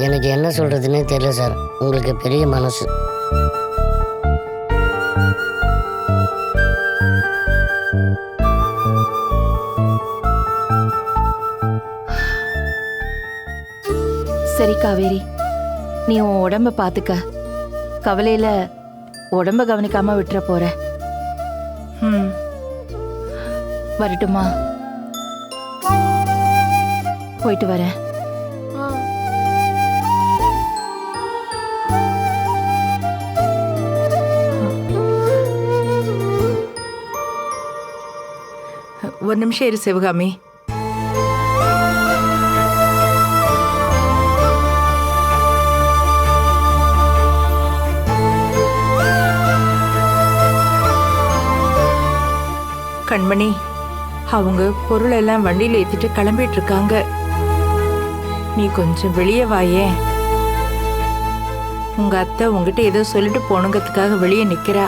எனக்கு என்ன சொல்கிறதுனே தெரியல சார். உங்களுக்கு பெரிய மனசு. சரி காவேரி, நீ உன் உடம்ப பாத்துக்க. கவலையில உடம்ப கவனிக்காம விட்டுற போற. வரட்டுமா? போயிட்டு வரேன். ஒரு நிமிஷம் இரு சிவகாமி. கண்மணி, அவங்க பொருள் எல்லாம் வண்டியில ஏத்திட்டு கிளம்பிட்டு இருக்காங்க. நீ கொஞ்சம் வெளியே வாயே. உங்க அத்தை உங்ககிட்ட ஏதோ சொல்லிட்டு போனுங்கிறதுக்காக வெளியே நிக்கிறா.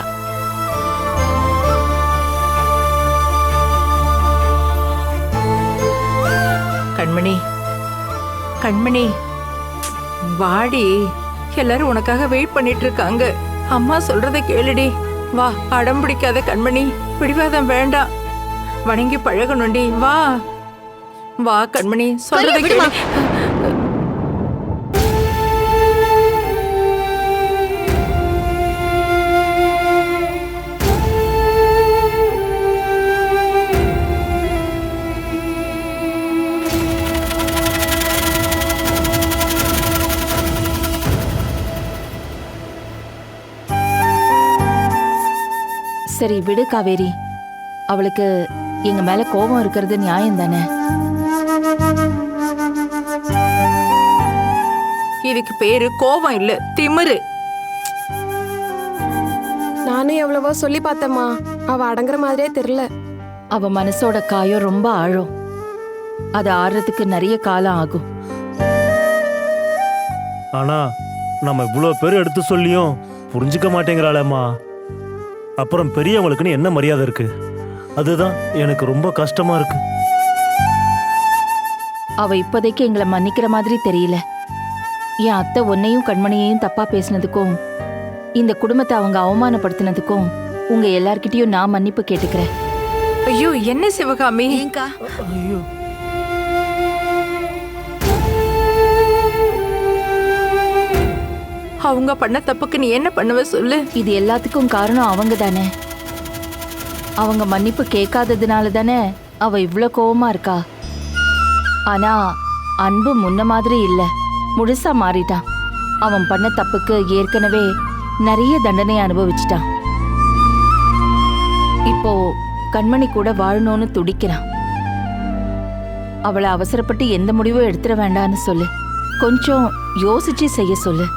கண்மணி, கண்மணி வாடி, எல்லாரும் உனக்காக வெயிட் பண்ணிட்டு இருக்காங்க. அம்மா சொல்றத கேளுடி. வா, அடம் பிடிக்காத கண்மணி, பிடிவாதம் வேண்டாம், வணங்கி பழகணுண்டி. வா வா கண்மணி, சொல்றத கேளு. சரி விடு காவேரி. அவளுக்கு எங்க மேல கோபம் இருக்கிறது நியாயம் தானே? இதுக்கு பேரு கோபம் இல்ல, திமிரு. நானும் எவ்வளவோ சொல்லி பார்த்தேம்மா, அவ அடங்குற மாதிரியே தெரியல. அவ மனசோட காயம் ரொம்ப ஆழம். அது ஆறுறதுக்கு நிறைய காலம் ஆகும். ஆனா நம்ம இவ்வளோ பேர் எடுத்து சொல்லியும் புரிஞ்சுக்க மாட்டேங்கிறாளேம்மா. அப்புறம் பெரியவங்களுக்குன்னு என்ன மரியாதை இருக்கு? அதுதான் எனக்கு ரொம்ப கஷ்டமா இருக்கு. அவ இப்போதைக்கு எங்களை மன்னிக்கிற மாதிரி தெரியல. என் அத்தை உன்னையும் கண்மணியையும் தப்பா பேசினதுக்கும் இந்த குடும்பத்தை அவங்க அவமானப்படுத்தினதுக்கும் உங்க எல்லார்கிட்டயும் நான் மன்னிப்பு கேட்டுக்கிறேன். ஐயோ என்ன சிவகாமி? ஐயோ, அவங்க பண்ண தப்புக்கு நீ என்ன பண்ணுவ சொல்லு. இது எல்லாத்துக்கும் காரணம் அவங்க தானே. அவங்க மன்னிப்பு கேட்காததுனால தானே அவ இவ்ளோ கோவமா இருக்கா. ஆனா அன்பு முன்ன மாதிரி இல்ல, முழுசா மாறிட்டான். அவன் பண்ண தப்புக்கு ஏற்கனவே நிறைய தண்டனை அனுபவிச்சிட்டான். இப்போ கண்மணி கூட வாழணும்னு துடிக்கிறான். அவளை அவசரப்பட்டு எந்த முடிவும் எடுத்துட வேண்டான்னு சொல்லு. கொஞ்சம் யோசிச்சு செய்ய சொல்லு.